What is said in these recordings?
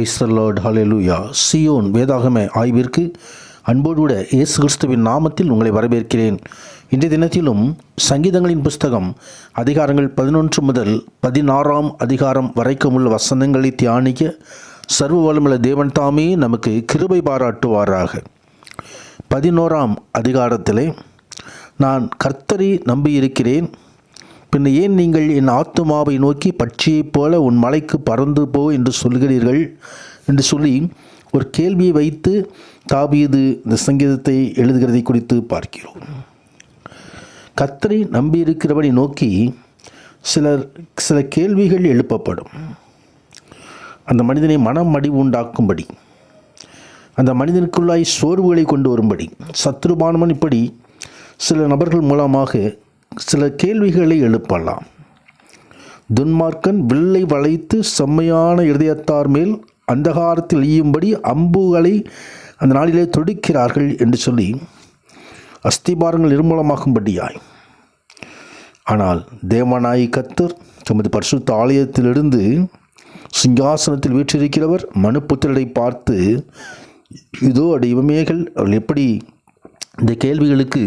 Praise the Lord, hallelujah. Zion வேதாகம ஆய்விற்கு அன்போடு கூட இயேசு கிறிஸ்துவின் நாமத்தில் உங்களை வரவேற்கிறேன். இன்றைய தினத்திலும் சங்கீதங்களின் புஸ்தகம் அதிகாரங்கள் 11 முதல் 16 அதிகாரம் வரைக்கும் உள்ள வசனங்களை தியானிக்க சர்வ வல்லமையுள்ள தேவன் தாமே நமக்கு கிருபை பாராட்டுவாராக. 11 அதிகாரத்திலே, நான் கர்த்தரை நம்பியிருக்கிறேன், பின்ன ஏன் நீங்கள் என் ஆத்துமாவை நோக்கி பட்சியைப் போல உன் மலைக்கு பறந்து போ என்று சொல்கிறீர்கள் என்று சொல்லி ஒரு கேள்வியை வைத்து தாவீது இந்த சங்கீதத்தை எழுதுகிறதை குறித்து பார்க்கிறோம். கர்த்தரை நம்பியிருக்கிறவனை நோக்கி சில கேள்விகள் எழுப்பப்படும். அந்த மனிதனை மனம் மடிவு உண்டாக்கும்படி, அந்த மனிதனுக்குள்ளாய் சோர்வுகளை கொண்டு வரும்படி சத்ருபானவன் இப்படி சில நபர்கள் மூலமாக சில கேள்விகளை எழுப்பலாம். துன்மார்க்கன் வில்லை வளைத்து செம்மையான இருதயத்தார் மேல் அந்தகாரத்தில் ஈயும்படி அம்புகளை அந்த நாளிலே தொடுக்கிறார்கள் என்று சொல்லி அஸ்திபாரங்கள் நிர்மூலமாகும்படியாய். ஆனால் தேவனாய் கர்த்தர் தமது பரிசுத்த ஆலயத்திலிருந்து சிங்காசனத்தில் வீற்றிருக்கிறவர் மனுப்புத்திரரை பார்த்து, இதோ அடிமைகள் அவர்கள் எப்படி இந்த கேள்விகளுக்கு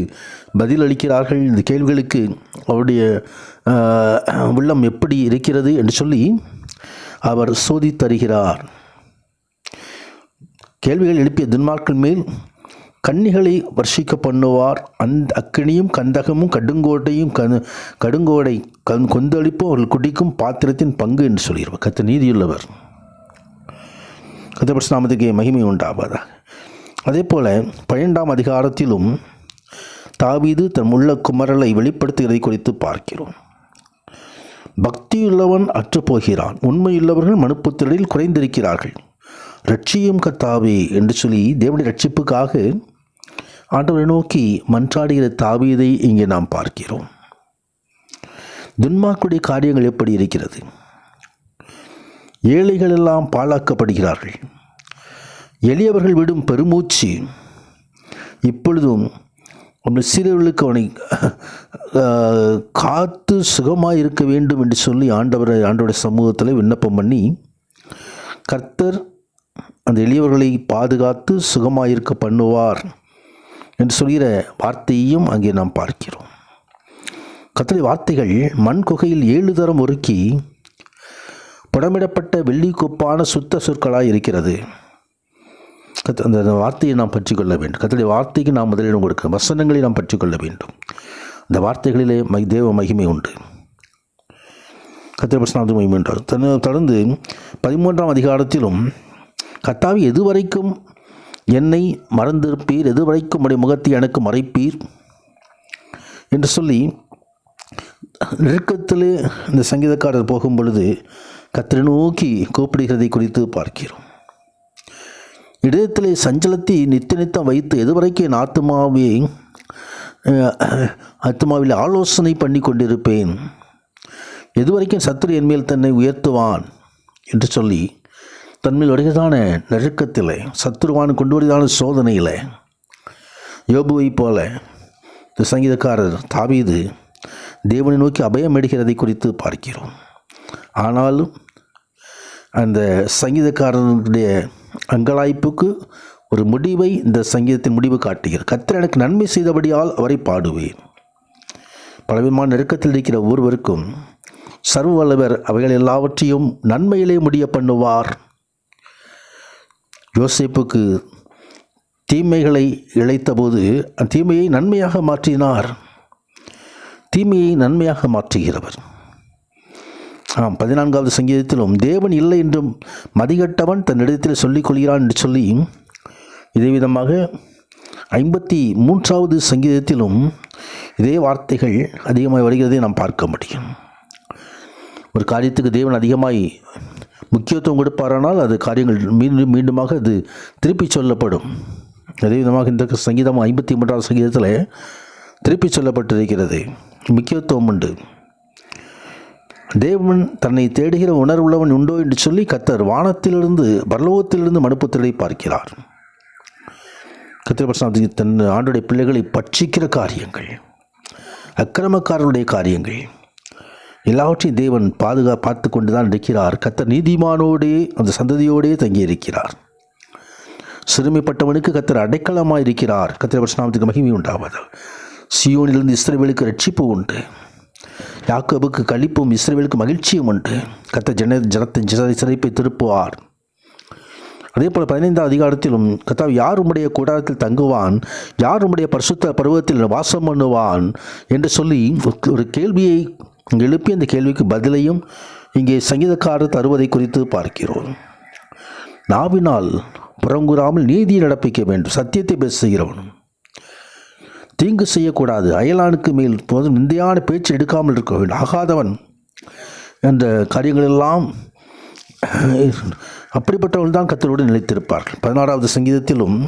பதில் அளிக்கிறார்கள், இந்த கேள்விகளுக்கு அவருடைய உள்ளம் எப்படி இருக்கிறது என்று சொல்லி அவர் சோதித்தருகிறார். கேள்விகள் எழுப்பிய துன்மார்க்கன் மேல் கன்னிகளை வர்ஷிக்க பண்ணுவார். அக்கினியும் கந்தகமும் கடுங்கோடை கொந்தளிப்பும் அவர்கள் குடிக்கும் பாத்திரத்தின் பங்கு என்று சொல்கிறார். கர்த்தர் நீதியுள்ளவர். கர்த்தர் பரிசுத்த நாமத்துக்கு மகிமை உண்டாவதாக. அதே போல் 12 அதிகாரத்திலும் தாவீது தன் உள்ள குமரலை வெளிப்படுத்துகிறதை குறித்து பார்க்கிறோம். பக்தியுள்ளவன் அற்றுப்போகிறான், உண்மையுள்ளவர்கள் மனுப்புத்திரரில் குறைந்திருக்கிறார்கள், ரட்சியும் கர்த்தாவே என்று சொல்லி தேவனுடைய ரட்சிப்புக்காக ஆண்டவரை நோக்கி மன்றாடுகிற தாவீதை இங்கே நாம் பார்க்கிறோம். துன்மார்க்குடைய காரியங்கள் எப்படி இருக்கிறது? ஏழைகள் எல்லாம் பாழாக்கப்படுகிறார்கள். எளியவர்கள் விடும் பெருமூச்சு இப்பொழுதும் சிறுவர்களுக்கு அவனை காத்து சுகமாக இருக்க வேண்டும் என்று சொல்லி ஆண்டவருடைய சமூகத்தில் விண்ணப்பம் பண்ணி கர்த்தர் அந்த எளியவர்களை பாதுகாத்து சுகமாக இருக்க பண்ணுவார் என்று சொல்கிற வார்த்தையையும் அங்கே நாம் பார்க்கிறோம். கர்த்தருடைய வார்த்தைகள் மண் குகையில் 7 தரம் உருக்கி புடமிடப்பட்ட வெள்ளி கொப்பான சுத்த சொற்களாக இருக்கிறது. அந்த வார்த்தையை நாம் பற்றிக்கொள்ள வேண்டும். கர்த்தருடைய வார்த்தைக்கு நாம் முதலிடம் கொடுக்க, வசனங்களை நாம் பற்றிக்கொள்ள வேண்டும். அந்த வார்த்தைகளிலே தேவ மகிமை உண்டு. கர்த்தர் பரிசுத்த மகிமை உண்டு. தொடர்ந்து 13 அதிகாரத்திலும் கர்த்தாவே எதுவரைக்கும் என்னை மறந்திருப்பீர், எதுவரைக்கும் உடைய முகத்தை எனக்கு மறைப்பீர் என்று சொல்லி நெருக்கத்திலே இந்த சங்கீதக்காரர் போகும் பொழுது கர்த்தரை நோக்கி கூப்பிடுகிறதை குறித்து பார்க்கிறோம். இடத்திலே சஞ்சலத்தை நித்தம் வைத்து எதுவரைக்கும் என் ஆத்மாவில் ஆலோசனை பண்ணி கொண்டிருப்பேன், எதுவரைக்கும் சத்துரு என் மேல் தன்னை உயர்த்துவான் என்று சொல்லி தன்மேல் வருகிறதான நெருக்கத்தில், சத்துருவான் கொண்டு வருகிறதான சோதனையில் யோபுவை போல இந்த சங்கீதக்காரர் தாவீது தேவனை நோக்கி அபயம் எடுக்கிறதை குறித்து பார்க்கிறோம். ஆனாலும் அந்த சங்கீதக்காரனுடைய அங்கலாய்ப்புக்கு ஒரு முடிவை இந்த சங்கீதத்தின் முடிவு காட்டுகிறார். கர்த்தர் எனக்கு நன்மை செய்தபடியால் அவரை பாடுவேன். பலவிதமான நெருக்கத்தில் இருக்கிற ஒவ்வொருவருக்கும் சர்வ வல்லவர் அவைகள் எல்லாவற்றையும் நன்மையிலே முடிய பண்ணுவார். யோசேப்புக்கு தீமைகளை இழைத்தபோது அந்த தீமையை நன்மையாக மாற்றினார். தீமையை நன்மையாக மாற்றுகிறவர். 14வது சங்கீதத்திலும் தேவன் இல்லை என்றும் மதிகட்டவன் தன் இடத்தில் சொல்லிக் கொள்கிறான் என்று சொல்லி, இதே விதமாக 53வது சங்கீதத்திலும் இதே வார்த்தைகள் அதிகமாக வருகிறதை நாம் பார்க்க முடியும். ஒரு காரியத்துக்கு தேவன் அதிகமாய் முக்கியத்துவம் கொடுப்பாரானால் அது காரியங்கள் மீண்டுமாக அது திருப்பி சொல்லப்படும். அதே விதமாக இந்த சங்கீதம் 53வது சங்கீதத்தில் திருப்பி சொல்லப்பட்டிருக்கிறது. முக்கியத்துவம் உண்டு. தேவன் தன்னை தேடுகிற உணர்வுள்ளவன் உண்டோ என்று சொல்லி கர்த்தர் வானத்திலிருந்து பரலோகத்திலிருந்து மனுப்புத்திரரை பார்க்கிறார். கர்த்தர் பரிசுத்த தன் ஆண்டுடைய பிள்ளைகளை பட்சிக்கிற காரியங்கள், அக்கிரமக்காரருடைய காரியங்கள் எல்லாவற்றையும் தேவன் பார்த்து கொண்டு தான் இருக்கிறார். கர்த்தர் நீதிமானோடே அந்த சந்ததியோடே தங்கியிருக்கிறார். சிறுமைப்பட்டவனுக்கு கர்த்தர் அடைக்கலமாக இருக்கிறார். கர்த்தர் பரிசுத்தநாமத்துக்கு மகிமை உண்டாவது. சியோனிலிருந்து இஸ்ரவேலுக்கு ரட்சிப்பு உண்டு. யாக்கோபுக்கு களிப்பும் இஸ்ரவேலுக்கு மகிழ்ச்சியும் உண்டு. கர்த்தர் ஜனத்தின் சிறைப்பை திருப்புவார். அதே போல் 15ஆம் அதிகாரத்திலும் கர்த்தாவே யார் உம்முடைய கூடாரத்தில் தங்குவான், யார் உம்முடைய பரிசுத்த பருவத்தில் வாசம் பண்ணுவான் என்று சொல்லி ஒரு கேள்வியை எழுப்பி அந்த கேள்விக்கு பதிலையும் இங்கே சங்கீதக்காரர் தருவதை குறித்து பார்க்கிறோம். நாவினால் புறங்கூறாமல் நீதியை நடப்பிக்க வேண்டும், சத்தியத்தை பேசுகிறவனும் தீங்கு செய்யக்கூடாது, அயலானுக்கு மேல் போதும் நிந்தையான பேச்சு எடுக்காமல் இருக்க வேண்டும், ஆகாதவன் என்ற காரியங்களெல்லாம் அப்படிப்பட்டவர்கள் தான் கர்த்தரோடு நிலைத்திருப்பார்கள். 16வது சங்கீதத்திலும்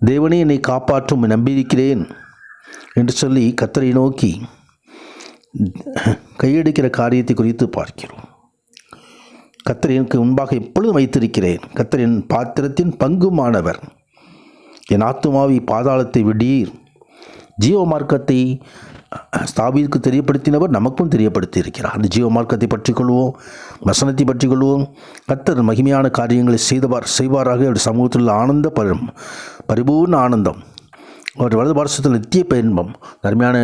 தேவனே என்னை காப்பாற்றும் நம்பியிருக்கிறேன் என்று சொல்லி கர்த்தரை நோக்கி கையெடுக்கிற காரியத்தை குறித்து பார்க்கிறோம். கர்த்தர் எனக்கு முன்பாக எப்பொழுதும் வைத்திருக்கிறேன், கர்த்தர் என் பாத்திரத்தின் பங்குமானவர். என் ஆத்துமாவை பாதாளத்தை விடீர். ஜீவ மார்க்கத்தை ஸ்தாபிக்கு தெரியப்படுத்தினவர் நமக்கும் தெரியப்படுத்தி இருக்கிறார். அந்த ஜீவ மார்க்கத்தை பற்றி கொள்வோம், வசனத்தை பற்றி கொள்வோம். கர்த்தர் மகிமையான காரியங்களை செய்வாராக. அவருடைய சமூகத்தில் ஆனந்த பரிபூர்ண ஆனந்தம், அவர் வலது பாரசத்தில் நித்திய பயன்பம் அருமையான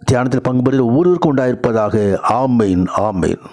தியானத்தில் பங்கு பெறுகிற ஒவ்வொருவருக்கும் உண்டாயிருப்பதாக. ஆமேன், ஆமேன்.